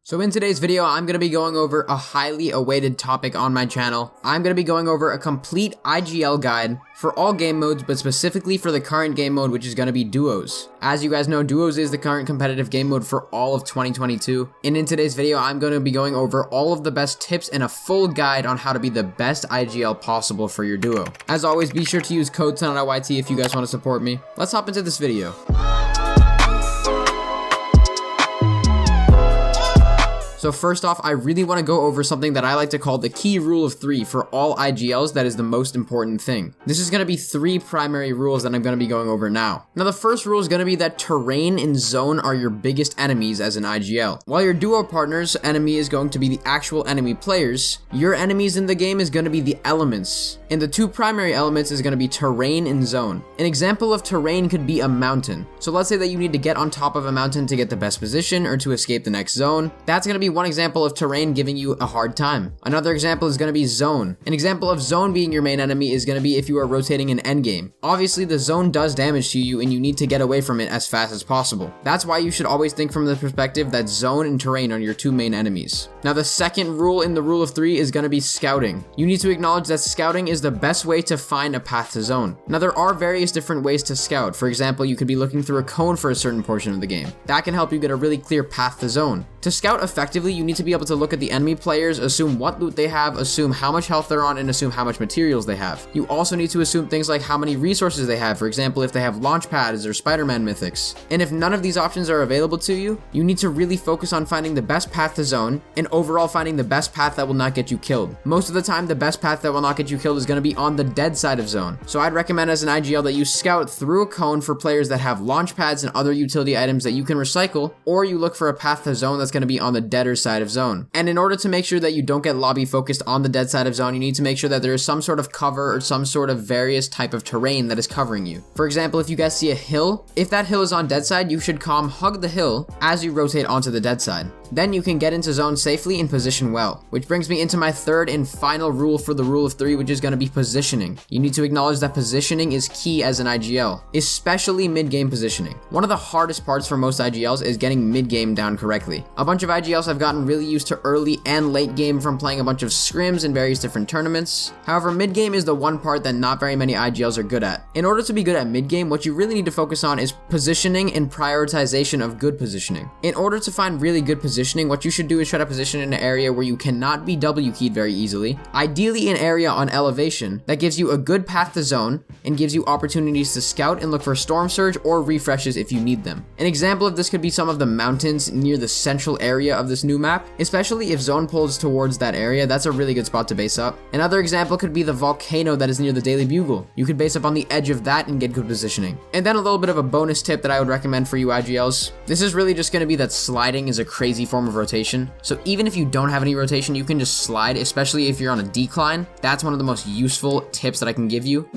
So in today's video, I'm going to be going over a highly awaited topic on my channel. I'm going to be going over a complete IGL guide for all game modes, but specifically for the current game mode, which is going to be Duos. As you guys know, Duos is the current competitive game mode for all of 2022. And in today's video, I'm going to be going over all of the best tips and a full guide on how to be the best IGL possible for your Duo. As always, be sure to use code SONATA if you guys want to support me. Let's hop into this video. So first off, I really want to go over something that I like to call the key rule of 3 for all IGLs that is the most important thing. This is going to be 3 primary rules that I'm going to be going over now. Now the first rule is going to be that terrain and zone are your biggest enemies as an IGL. While your duo partner's enemy is going to be the actual enemy players, your enemies in the game is going to be the elements. And the 2 primary elements is going to be terrain and zone. An example of terrain could be a mountain. So let's say that you need to get on top of a mountain to get the best position or to escape the next zone. That's going to be one example of terrain giving you a hard time. Another example is going to be zone. An example of zone being your main enemy is going to be if you are rotating an endgame. Obviously, the zone does damage to you and you need to get away from it as fast as possible. That's why you should always think from the perspective that zone and terrain are your 2 main enemies. Now, the second rule in the rule of 3 is going to be scouting. You need to acknowledge that scouting is the best way to find a path to zone. Now, there are various different ways to scout. For example, you could be looking through a cone for a certain portion of the game. That can help you get a really clear path to zone. To scout effectively, you need to be able to look at the enemy players, assume what loot they have, assume how much health they're on, and assume how much materials they have. You also need to assume things like how many resources they have, for example, if they have launch pads or Spider-Man mythics. And if none of these options are available to you, you need to really focus on finding the best path to zone, and overall finding the best path that will not get you killed. Most of the time, the best path that will not get you killed is going to be on the dead side of zone. So I'd recommend as an IGL that you scout through a cone for players that have launch pads and other utility items that you can recycle, or you look for a path to zone that's going to be on the deader side of zone. And in order to make sure that you don't get lobby focused on the dead side of zone, you need to make sure that there is some sort of cover or some sort of various type of terrain that is covering you. For example, if you guys see a hill, if that hill is on dead side, you should hug the hill as you rotate onto the dead side. Then you can get into zone safely and position well. Which brings me into my third and final rule for the rule of 3, which is going to be positioning. You need to acknowledge that positioning is key as an IGL, especially mid-game positioning. One of the hardest parts for most IGLs is getting mid-game down correctly. A bunch of IGLs have gotten really used to early and late game from playing a bunch of scrims in various different tournaments. However, mid-game is the one part that not very many IGLs are good at. In order to be good at mid-game, what you really need to focus on is positioning and prioritization of good positioning. In order to find really good positioning, what you should do is try to position in an area where you cannot be W keyed very easily. Ideally, an area on elevation that gives you a good path to zone and gives you opportunities to scout and look for storm surge or refreshes if you need them. An example of this could be some of the mountains near the central area of this new map, especially if zone pulls towards that area. That's a really good spot to base up. Another example could be the volcano that is near the Daily Bugle. You could base up on the edge of that and get good positioning. And then a little bit of a bonus tip that I would recommend for you IGLs. This is really just going to be that sliding is a crazy form of rotation. So even if you don't have any rotation, you can just slide, especially if you're on a decline. That's one of the most useful tips that I can give you.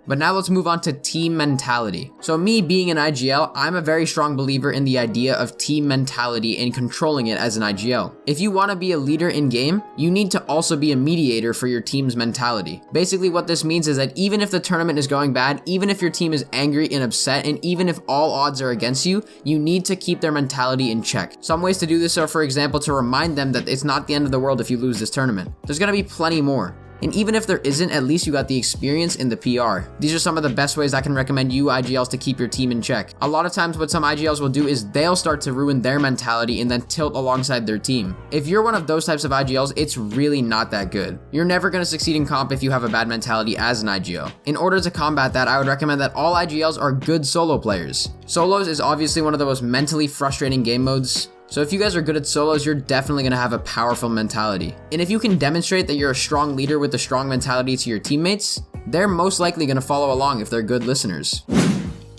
But now let's move on to team mentality. So me being an IGL, I'm a very strong believer in the idea of team mentality and controlling it as an IGL. If you want to be a leader in game, you need to also be a mediator for your team's mentality. Basically what this means is that even if the tournament is going bad, even if your team is angry and upset, and even if all odds are against you, you need to keep their mentality in check. Some ways to do this are, for example, to remind them that it's not the end of the world if you lose this tournament. There's gonna be plenty more. And even if there isn't, at least you got the experience and the PR. These are some of the best ways I can recommend you IGLs to keep your team in check. A lot of times what some IGLs will do is they'll start to ruin their mentality and then tilt alongside their team. If you're one of those types of IGLs, it's really not that good. You're never going to succeed in comp if you have a bad mentality as an IGL. In order to combat that, I would recommend that all IGLs are good solo players. Solos is obviously one of the most mentally frustrating game modes. So if you guys are good at solos, you're definitely going to have a powerful mentality. And if you can demonstrate that you're a strong leader with a strong mentality to your teammates, they're most likely going to follow along if they're good listeners.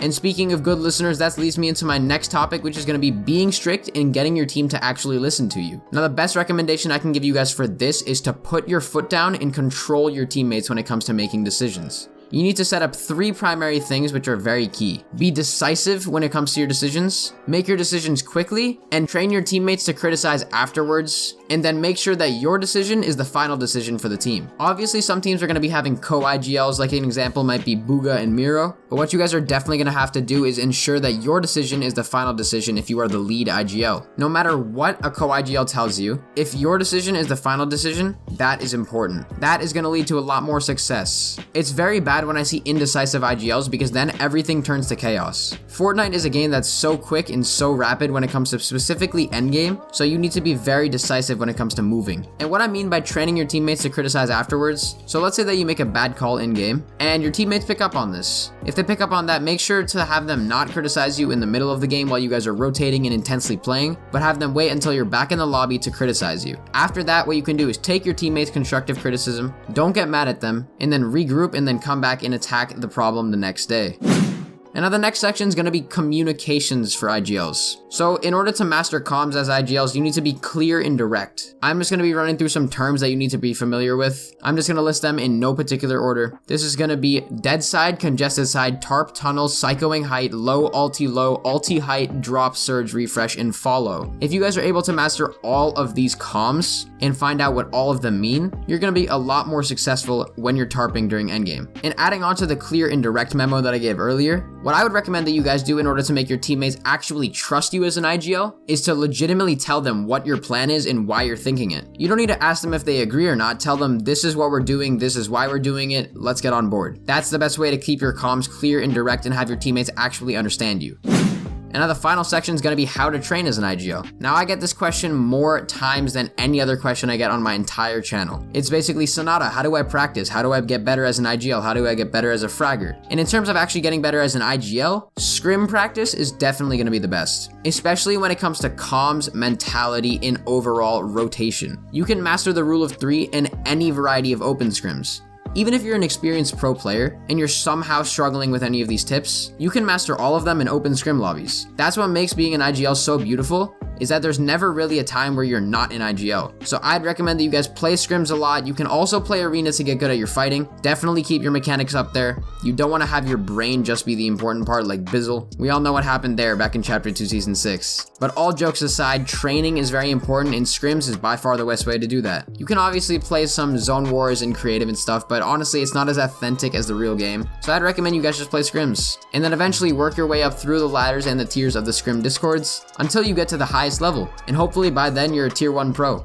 And speaking of good listeners, that leads me into my next topic, which is going to be being strict and getting your team to actually listen to you. Now, the best recommendation I can give you guys for this is to put your foot down and control your teammates when it comes to making decisions. You need to set up 3 primary things which are very key. Be decisive when it comes to your decisions, make your decisions quickly, and train your teammates to criticize afterwards and then make sure that your decision is the final decision for the team. Obviously, some teams are going to be having co-IGLs, like an example might be Bugha and Miro, but what you guys are definitely going to have to do is ensure that your decision is the final decision if you are the lead IGL. No matter what a co-IGL tells you, if your decision is the final decision, that is important. That is going to lead to a lot more success. It's very bad when I see indecisive IGLs because then everything turns to chaos. Fortnite is a game that's so quick and so rapid when it comes to specifically endgame, so you need to be very decisive when it comes to moving. And what I mean by training your teammates to criticize afterwards, so let's say that you make a bad call in game and your teammates pick up on this. If they pick up on that, make sure to have them not criticize you in the middle of the game while you guys are rotating and intensely playing, but have them wait until you're back in the lobby to criticize you. After that, what you can do is take your teammates' constructive criticism, don't get mad at them, and then regroup and then come back and attack the problem the next day. And now the next section is going to be communications for IGLs. So in order to master comms as IGLs, you need to be clear and direct. I'm just going to be running through some terms that you need to be familiar with. I'm just going to list them in no particular order. This is going to be dead side, congested side, tarp, tunnel, psychoing height, low, ulti height, drop, surge, refresh, and follow. If you guys are able to master all of these comms and find out what all of them mean, you're going to be a lot more successful when you're tarping during endgame. And adding on to the clear and direct memo that I gave earlier, what I would recommend that you guys do in order to make your teammates actually trust you as an IGL is to legitimately tell them what your plan is and why you're thinking it. You don't need to ask them if they agree or not. Tell them this is what we're doing, this is why we're doing it, let's get on board. That's the best way to keep your comms clear and direct and have your teammates actually understand you. And now the final section is going to be how to train as an IGL. Now I get this question more times than any other question I get on my entire channel. It's basically, Sonata, how do I practice? How do I get better as an IGL? How do I get better as a fragger? And in terms of actually getting better as an IGL, scrim practice is definitely going to be the best, especially when it comes to comms, mentality, and overall rotation. You can master the rule of 3 in any variety of open scrims. Even if you're an experienced pro player and you're somehow struggling with any of these tips, you can master all of them in open scrim lobbies. That's what makes being an IGL so beautiful, is that there's never really a time where you're not in IGL. So I'd recommend that you guys play scrims a lot. You can also play arena to get good at your fighting. Definitely keep your mechanics up there. You don't want to have your brain just be the important part like Bizzle. We all know what happened there back in Chapter 2 Season 6. But all jokes aside, training is very important and scrims is by far the best way to do that. You can obviously play some zone wars and creative and stuff, but honestly it's not as authentic as the real game. So I'd recommend you guys just play scrims. And then eventually work your way up through the ladders and the tiers of the scrim discords until you get to the highest level, and hopefully by then you're a tier 1 pro.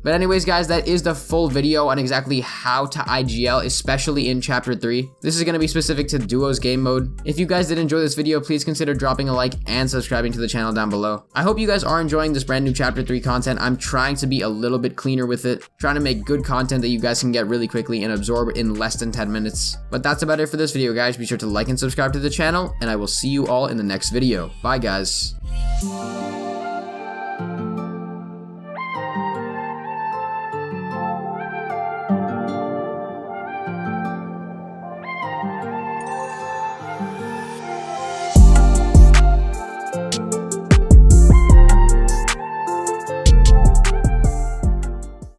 But anyways guys, that is the full video on exactly how to IGL, especially in Chapter 3. This is going to be specific to Duos game mode. If you guys did enjoy this video, please consider dropping a like and subscribing to the channel down below. I hope you guys are enjoying this brand new Chapter 3 content. I'm trying to be a little bit cleaner with it, trying to make good content that you guys can get really quickly and absorb in less than 10 minutes. But that's about it for this video guys. Be sure to like and subscribe to the channel, and I will see you all in the next video. Bye guys.